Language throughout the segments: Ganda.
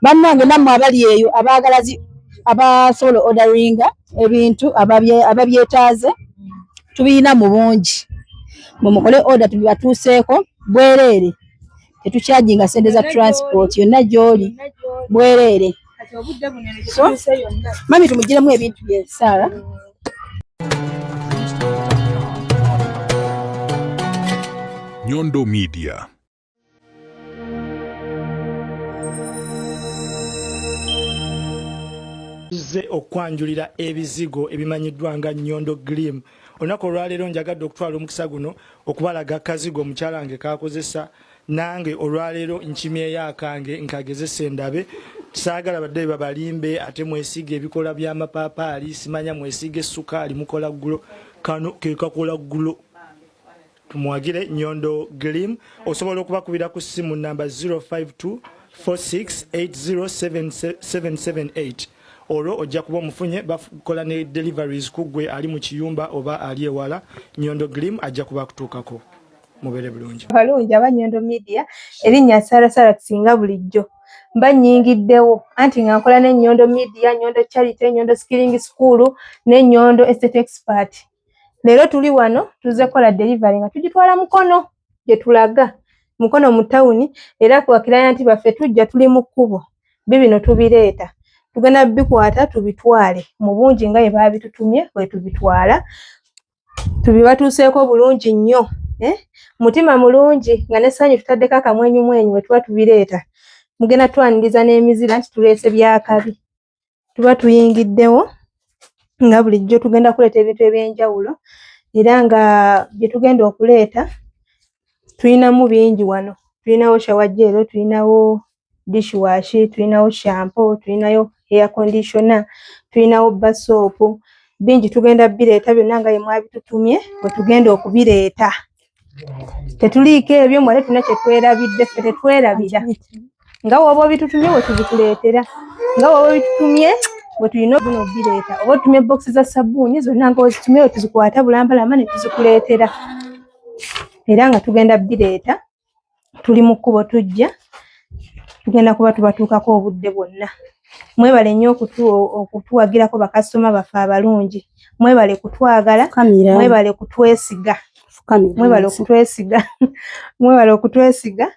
bannange nammwe abali eyo abaagalazi abasobola orderinga ebintu ababyetaaze tubiina mu bungi mumukole order tubibatuuseeko bwereere tetukyajinga sente za transport yonna gy'oli bwereere so mami tumugiremu ebintu bye Saara. Nyondo Media. Ze okwanjulira ebizigo ebimanyiddwa nga Nyondo Glim. Olunaku olwaleero njagadde okutwala omukisa guno okubalaga akazigo omukyalange kakozesa nange olwaleero nkimyeyo akange nkagezesa endabe. Saagala badde babalimbe ate mwesiige ebikola by'amapaapaali simanya mwesiige essukaali mukola ggulo kano ke kakola ggulo. Tumwagire Nyondo Glim osobola okubakubira ku simu namba 052 46807778 olwo ojja kuba omufunye bakola ne deliveries kugwe ali mu kiyumba oba ali ewala. Nyondo Glim ajja kuba kutuukako. Mubere bulungi. Balungi aba Nyondo Media erinnya Sara kisinga bulijjo mba nnyingiddewo anti nga nkola ne Nyondo Media, Nyondo Charity, Nyondo Skilling School ne Nyondo Estate Expert. Leero tuli wano tuze kola delivery nga tugitwala mukono gye tulaga mukono mu tawuni era ku client baffe tujja tuli mu kkubo bibino tubireeta tugenda bikwata tubitwale mu bungi nga bye babitutumye bwe tubitwala tubibatuuseeko bulungi nnyo mutima mulungi nga n'essanyu tutaddeko akamwenyu bwe tuba tubireeta mugenda twaniriza n'emizira nti tuleese byakabi tuba tuyingiddewo nga bulijjo tugenda kuleeta ebintu eby'enjawulo era nga bye tugenda okuleeta tulinamu bingi wano. Tulinawo shower gel, tulinawo dishwash, tulinawo shampoo, tulinayo air conditioner, tulinawo bar soap. Bingi tugenda bireeta byonna nga mwabitutumye bwe tugenda okubireeta. Tetuliiko ebyo mwale tuna kye twerabidde ffe tetwerabira. Nga woba bitutumye bwe tubikuleetera. Nga woba bitutumye bwe tulina buno bireeta. Oba tutumye box za sabbuuni zonna nga ozitumye tuzikwata bulambalama ne tuzikuleetera. Era nga tugenda bireeta tuli mu kkubo tujja tugenda kuba tubatuukako obudde bwonna. Mwebale nnyo okutuwagirako bakasitoma baffe abalungi. Mwebale kutwagala, mwebale kutwesiga. Mwebale okutwesiga. Mwebale okutwesiga.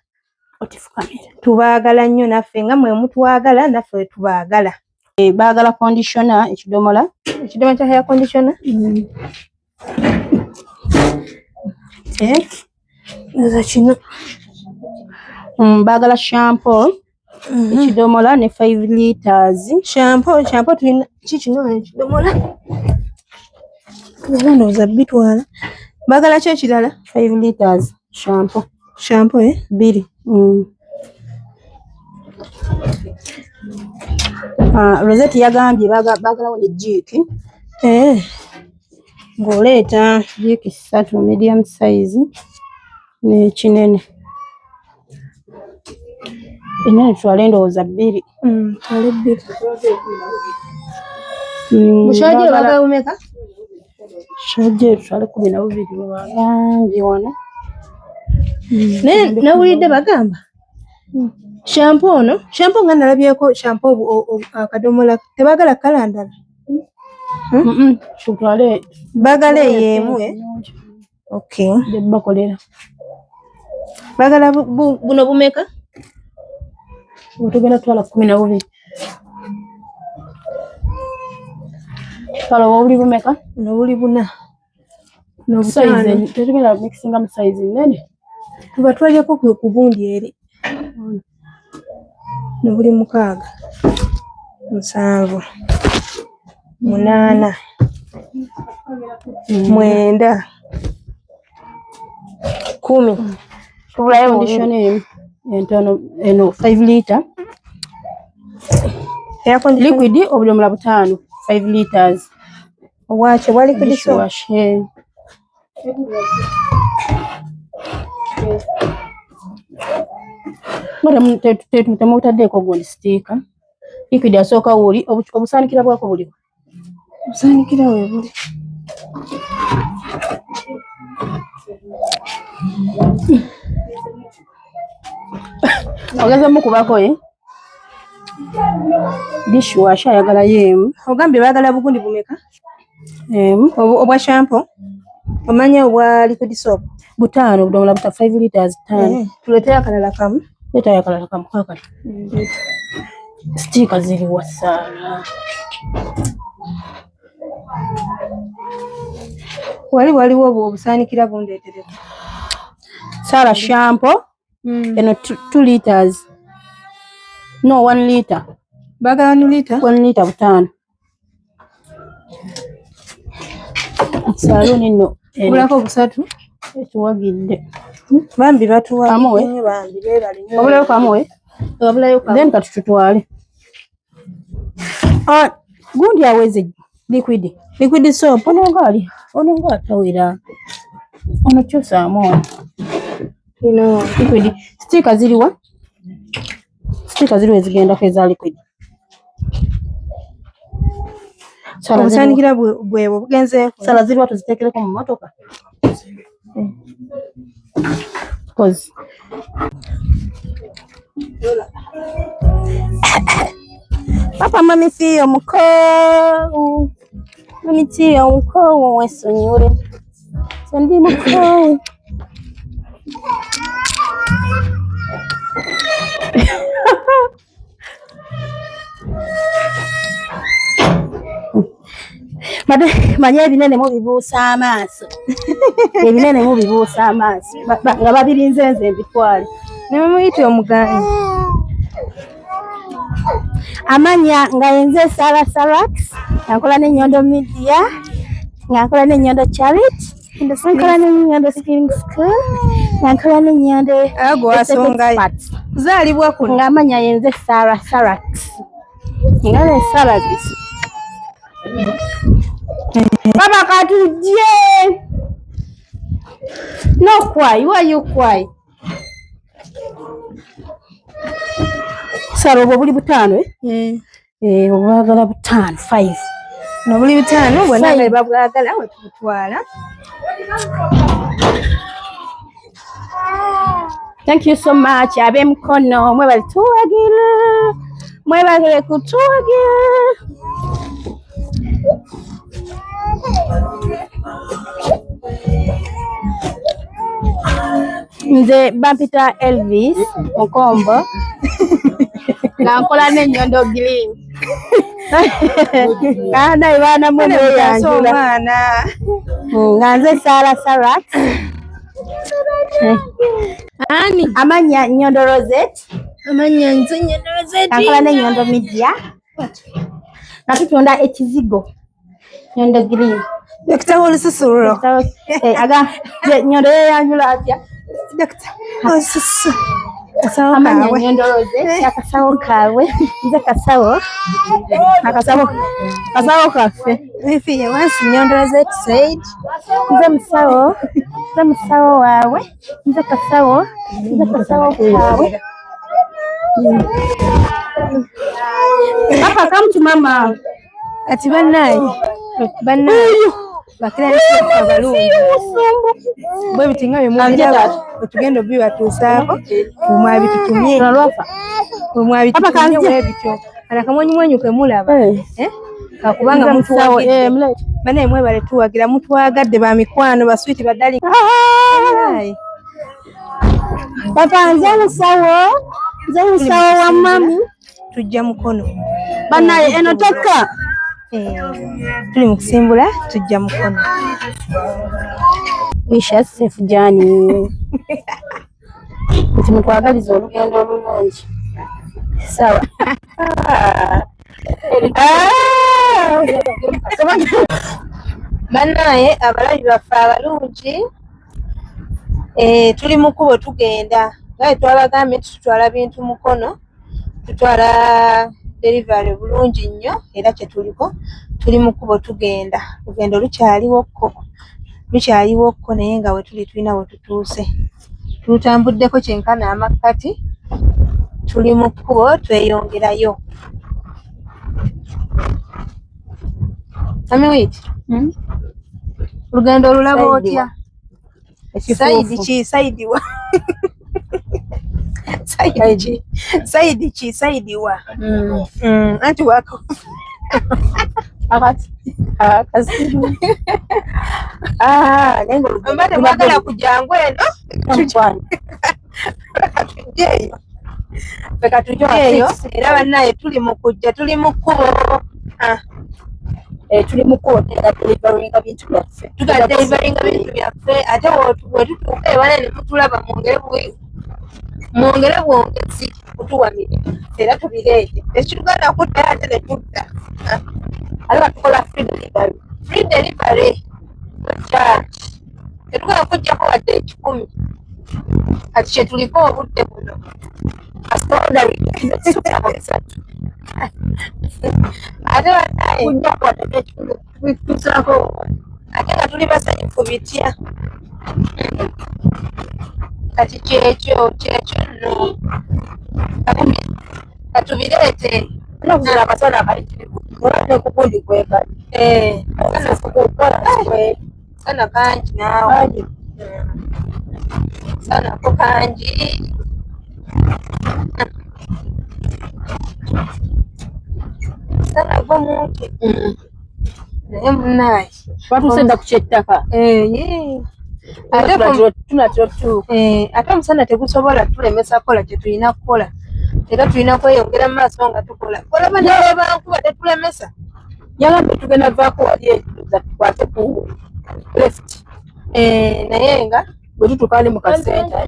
Tubaagala nnyo naffe nga mwe mutwagala naffe tubaagala. Baagala conditioner ekidomola kya hair conditioner. Nza kino. Baagala shampoo ekidomola ne 5 liters. Shampoo tulina kikino ekidomola. Ndowooza bitwala. Baagala ki ekirala? 5 liters shampoo. Shampoo 2. Rosette yagambye baagalawo ne jiki. Ng'oleeta jiki 3 medium size n'ekinene. Enene twale ndowooza 2. Twale 2. Bushaaje baagala bumeka? Shaaje twale 12 babangi wano. Nawulidde bagamba shampoo nga nalabyeko shampoo akadomola tebaagala kala ndala. Tutwale baagala y'emu. Okay. Bakolera. Baagala buno bumeka? Tugenda twala 12. Twala obuli bumeka? Buno buli 4. Size tetugenda mixinga mu size nene. Tuba twalyeko ku bundi eri. Ne buli 6, 7, 8, 9, 10. Tubulayo conditioner entono eno 5 liter. Air conditioner liquid obudomola 5 liters. Wache wali kudiso. Mara temutaddeko gundi stiika. Liquid asooka wuli obusaanikira bwako buli. Obusaanikira we buli. Ogeze mu kubako Dishwasher ayagala yemu. Ogambye baagala bugundi bumeka? Obwa shampoo. Omanya obwa liquid soap. Butano budomola buta 5 liters 5. Tuletea akalala kamu. Leta akalala kamu kakali. Sticker zili wasana. Waliwo obusaanikira bundeetereko. Sara shampoo. Eno 2 liters. No, 1 liter. Baagala 1 liter? 1 liter butano. Saluni no. Bulako busatu. Tuwagidde. Bambi batuwa. Amowe. Bambi beebali. Obulayo kamowe. Obulayo kamowe. Then katutwale. Gundi aweze liquid. Liquid soap. Ono nga atawira. Ono kyusa amowe. Liquid. Sticker ziliwa? Sticker ziliwe zigenda kweza liquid. Obusaanikira bwebo bugenze. Sala ziliwa tuzitekeleko mu motoka. Cause Papa mami feel mukoo. Mami feel mukoo wesonyure. Sendi mukoo. Manya ebinene mu bibuusa amaaso. Ebinene mu bibuusa amaaso. Nga babirinze nze mbitwale. Ne muyite omuganyi. Amanya nga yenze Sara Sarax. Nkola n'Ennyondo Media. Nkola n'Ennyondo Charity. Nkola n'Ennyondo Skiing School. Nkola n'Ennyondo Ago asonga. Zaalibwa kuno. Nga amanya yenze Sara Sarax. Nga ne Sarax. Papa katuje. No cry. Why you cry? Sara obwo buli butano obwagala butano 5. No buli butano bwonna nga babwagala we tubutwala. Thank you so much. Abe mkono mwebale tuwagira. Mwebale kutuwagira. Nze bampita Elvis Mukombo. Na nkola n'Ennyondo Green. Kana ibana mwene yanjula. Nga nze Sara Sarax. Ani amanya Nnyondo Rosette. Amanya nze Nnyondo Rosette. Nkola n'Ennyondo Media. Natutunda ekizigo. Nnyondo Green. Dr. Olususuro. Aga Nnyondo yanjula atya. Dr. Olususuro. Kasawo amanya kawe. Nnyondo Rosette. Akasawo kawe. Nze kasawo. Kasawo kaffe. If you want Nnyondo Rosette said. Nze musawo wawe. Nze kasawo kawe. Papa, come to mama. Ati bannaye bakira abalungi bwe bitinga bye mubiraba otugenda obibatuusaako omwabitutumye omwabitutumye bwebityo anakamwenyumwenyu kemulaba kakubanga mutuwagidde bannaye mwebale tuwagira mutwagadde bamikwano baswiti baddali. Papa nze musawo wa mami tujja mukono bannaye eno tokka tuli mu kusimbula tujja mukono. Wisha safe journey. Tumutwagaliza olugendo olulungi. Sawa. Bannaye abalabi baffe abalungi tuli mu kkubo tugenda ngaye twabagambye tutwala bintu mukono tutwala delivery bulungi nnyo era kyetuliko tuli mu kkubo tugenda lugendo lukyaliwokko naye nga we tuli tulina we tutuuse tulutambuddeko kyenkana amakkati tuli mu kkubo tweyongerayo. Amiwiti lugendo olulaba otya? Saidi wa Saidi wa. Anti wako. Akati. Kasiru. Lengo. Mbate mwagala kujangweno. Mchwana. Jeyo. Peka tujeyo. Era banaye tuli mukujja tuli mukubo. Tuli mukubo tega deliveringa bintu byaffe. Tuga deliveringa bintu byaffe ate wotutuuka ebana ne mutulaba mwongere bwongezi kutuwa mirimu era tubireete ekitugenda kudda ate ne tudda ali batukola free delivery charge tetugenda kujjako wadde 10 kati kyetuliko obudde buno ate banaye kujjako wadde tubitusako ate nga tuli basanyufu bitya kati kyekyo nno katubireete nakuzira akasana kalitirivu ne kukundi kweka sana kangi naawe sana ko kangi sana gwe mungi naye munaye batusenda ku kyettaka ate omusana tegusobola tulemesa kukola kyetulina kukola era tulina kweyongera mu maaso nga tukola olaba naye bankuba tetulemesa yagambye tugenda vaako wali ekiza tukwate ku left naye nga bwe tutukali mu kasenta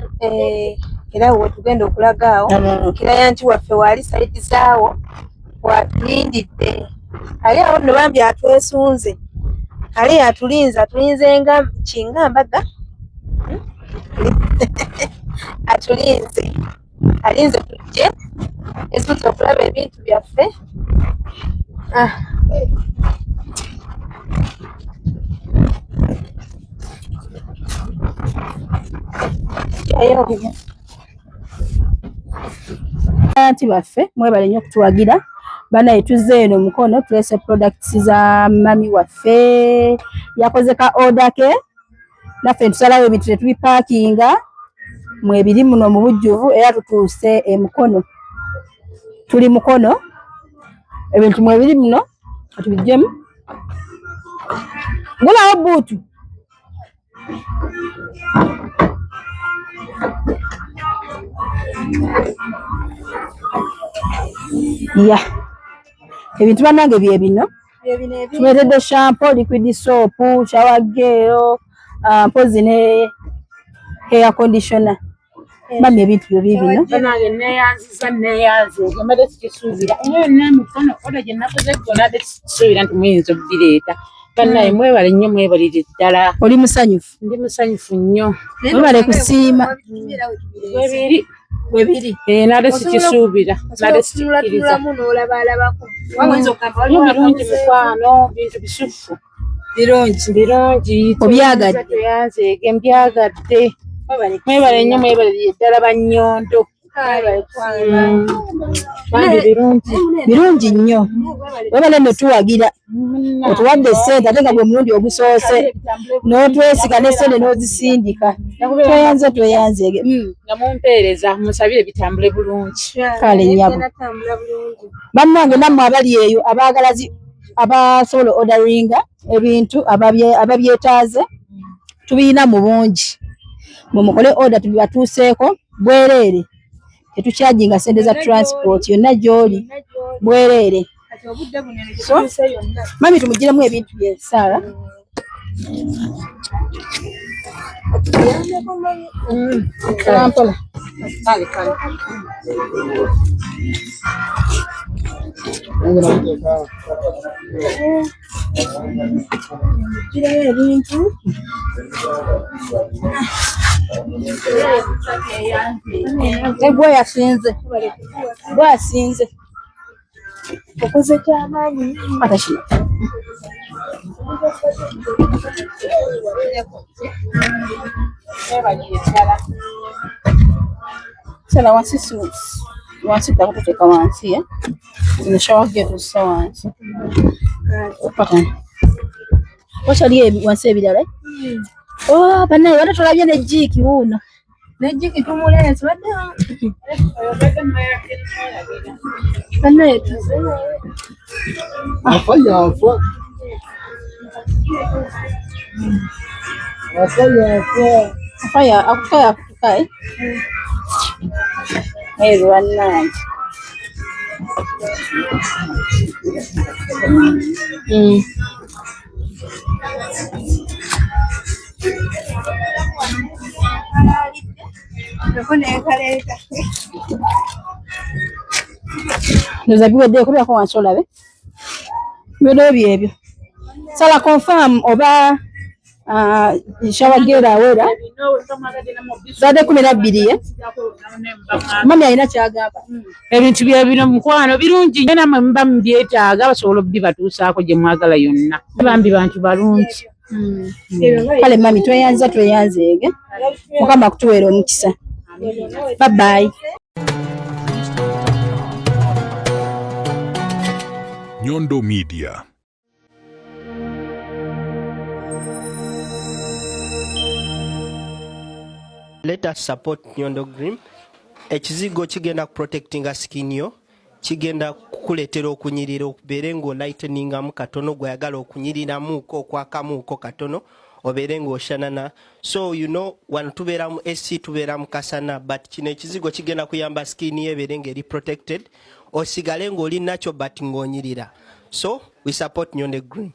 era we tugenda okulaga awo kiraya nti waffe waali saidi zaawo watulindidde ali awo nno bambi atwesunze ali atulinze nga kingambaga alinze tujje esuze okulaba ebintu byaffe anti baffe mwebale nnyo okutuwagira banaye tuzze eno mukono tulese products za mami waffe yakoze ka order ke naffe tusalawo ebintu tetubipakinga mwebiri muno mu bujjuvu era tutuuse emukono tuli mukono ebintu mwebiri muno atubijjemu gulawo buutu ya ebintu bannange bye bino tumeetedde shampoo liquid soap shower gel mpozi ne hair conditioner mami ebintu byo bibino banange neyanziza omade sikisuubira nemikono oda gye nakoze gona de sikisuubira nti muyinza okubireeta bannaye mwebale nnyo mwebalire ddala oli musanyufu ndi musanyufu nnyo mwebale kusiima webiri nade sikisuubira nade sikkiriza birungi mukwano bintu bisufu birungi obyagadde mbyagadde mwebale nnyo mwebalire ddala bannyondo birungi nnyo webale nno tuwagira otuwadde essente ate nga gwe mulundi ogusoose n'otwesiga n'essente n'ozisindika tweyanze nga mumpeereza musabire bitambule bulungi kale nnyabo bannange nammwe abali eyo abasobola orderinga ebintu ababyetaaze tubiyina mu bungi mumukole order tubibatuuseeko bwereere tetukyajinga sente za transport yonna gy'oli bwereere so mami tumugiremu ebintu bye Sara mpola ebintu bwasinze okoze kyamaanyi ata kino sala wansi takututeeka wansi nshawagira tussa wansi wakyali wansi ebirala bannaye wate tolabye ne jiiki wuuno Nejiki tumule swadda. Bana etuze. Afanya afwa. Afaya akukaya kukai. Rwanda. Ndoza biwedde kubyako wansi olabe. Biweddeyo byebyo. Sala confirm oba shawagera awera. Zade 12 Mami alina kyagamba. Ebintu bya bino mukwano birungi nnyo namwe muba mubyetaaga basobola obbibatuusaako gye mwagala yonna. Bambi bantu balungi. Kale mami tweyanzeege. Mukama kutuweera omukisa. Bye bye. Nyondo Media. Let us support Nyondo Green. Ekizigo kigenda protectinga skin yo, kigenda kukuletera okunyirira okubeere ng'olighteningamu katono gwayagala okunyiriramuuko okwakamuuko katono obeere ng'oshanana. So you know wano tubeera mu AC tubeera mu kasana, but kino ekizigo kigenda kuyamba skin yo ebeere ng'eri protected osigale ng'oli nakyo but ng'onyirira. So we support Nyondo Green.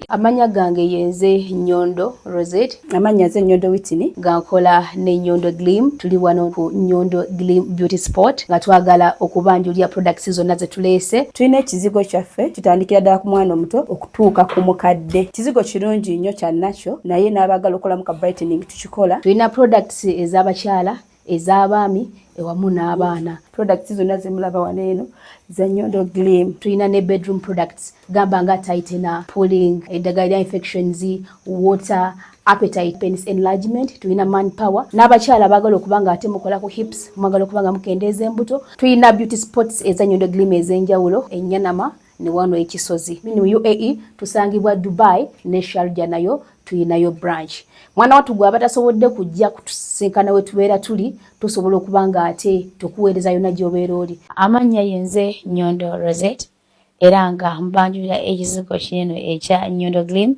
Amanya gange yenze Nyondo Rosette. Amanya ze Nyondo Whitney. Gankola ne Nyondo Gleam. Tuli wano ku Nyondo Gleam Beauty Sport. Nga twagala okubanjulira products zonna ze tuleese. Tulina ekizigo kyaffe kitandikira ddala ku mwana omuto okutuuka ku mukadde. Kizigo kirungi nnyo kya natural naye n'abagala okolamu ka brightening tukikola. Tulina products ez'abakyala, ez'abaami, ewamu n'abaana. Products zonna ze mulaba wano eno za Nyondo Gleam. Tulina ne bedroom products gamba nga tightener, pulling, eddagala infections, water, appetite, penis enlargement. Tulina manpower. N'abakyala bagala okubanga ate mukola ku hips, mwagala okubanga mukendeeza embuto. Tulina beauty spots eza Nyondo Gleam ez'enjawulo, Enyanama ne wano ekisozi. Mu UAE tusangibwa Dubai ne Sharjah nayo tulinayo branch. Mwana watu gwa batasobodde kujja kutusinkana we tubeera tuli tusobola okubanga ate tukuweereza yonna gy'obeera oli. Amanya yenze Nyondo Rosette era nga mbanjulira ekizigo kino ekya Nyondo Gleam.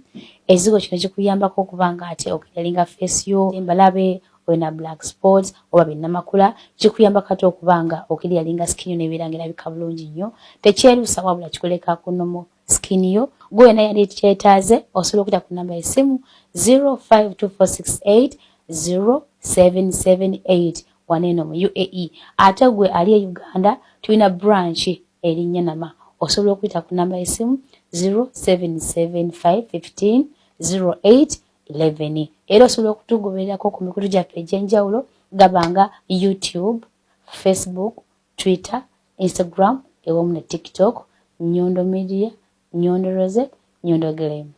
Ekizigo kino kikuyambako okubanga ate okiralinga face yo, embalabe, olina black spots oba binnamakula, kikuyamba kati okubanga okiralinga skin yo nebeera ng'erabika bulungi nnyo. Tekyeruusa wabula kikuleka kunomo skin yo. Gwe na yali kyetaaze osobola okuyita ku namba y'essimu 0524680778 waneno mu UAE. Ate gwe ali e Uganda tulina branch eri Nyanama. Osobola okuyita ku namba y'essimu 0775150811. Era osobola okutugobererako ku mikutu gyaffe egy'enjawulo gabanga YouTube, Facebook, Twitter, Instagram ewamu ne TikTok. Nyondo Media, Nyondo Rosette, Nyondo Gleam.